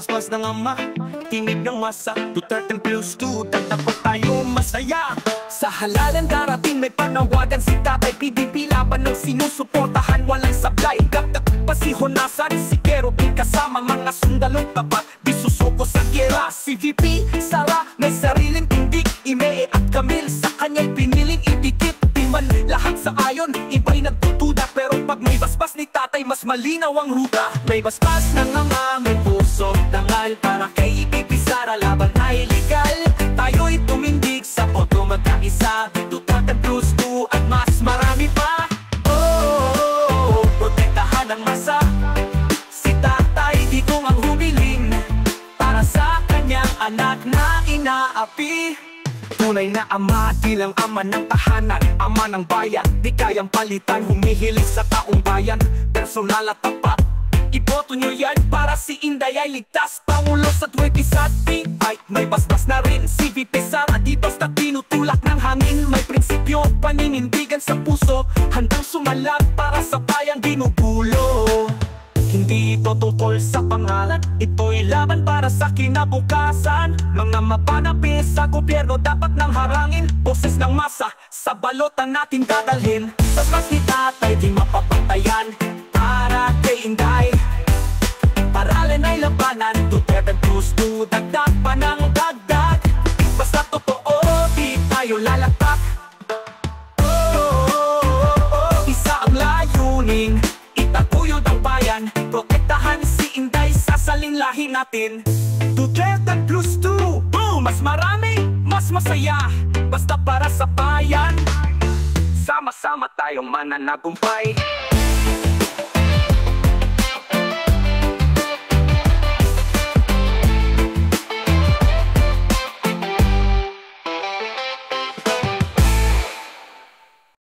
basbas ng ama, tinig ng masa. Duterte plus 2, tatapos tayo masaya. Sa halalan darating may panawagan si Tatay PDP, laban ng sinusuportahan walang sablay. Gagdag pa si Honasan, si Kerubin kasama mga sundalong tapat, di susuko sa gera. Si VP Sara may sariling tindig, Imee at Camille sa kanya'y piniling idikit. Di man lahat sa ayon, iba'y nagtutuda, pero pag may basbas ni Tatay mas malinaw ang ruta. May basbas ng ama, may puso dangal para kay VP Sara, laban ay legal. Tayo'y tumindig sa boto, magkaisa, Duterte plus 2 at mas marami pa. Oh, protektahan ang masa, si Tatay Digong ang humiling para sa kanyang anak na inaapi. Tunay na ama, di lang ama ng tahanan, ama ng bayan, di kayang palitan, humihilig sa taong bayan, personal at tapat. Iboto nyo yan para si Inday ay ligtas. Pangulo sa 20 ay may basbas na rin si VP Sara, di basta tinutulak ng hangin. May prinsipyo, paninindigan sa puso, handang sumalat para sa bayang ginugulo. Hindi ito tungkol sa pangalan, ito'y laban para sa kinabukasan. Mga mapanapi sa gobyerno dapat nang harangin, boses ng masa sa balotan natin dadalhin. Basbas ni Tatay di mapapatayan para kay Inday, paralin ay labanan. Duterte plus 2, dagdag pa ng dagdag. Basta totoo, di tayo lalatak. Isa ang layunin, itatuyod ang bayan, protektahan si Inday, sasalin lahi natin. Duterte plus 2, boom! Mas marami, mas masaya, basta para sa bayan. Sama-sama tayong mananagumpay.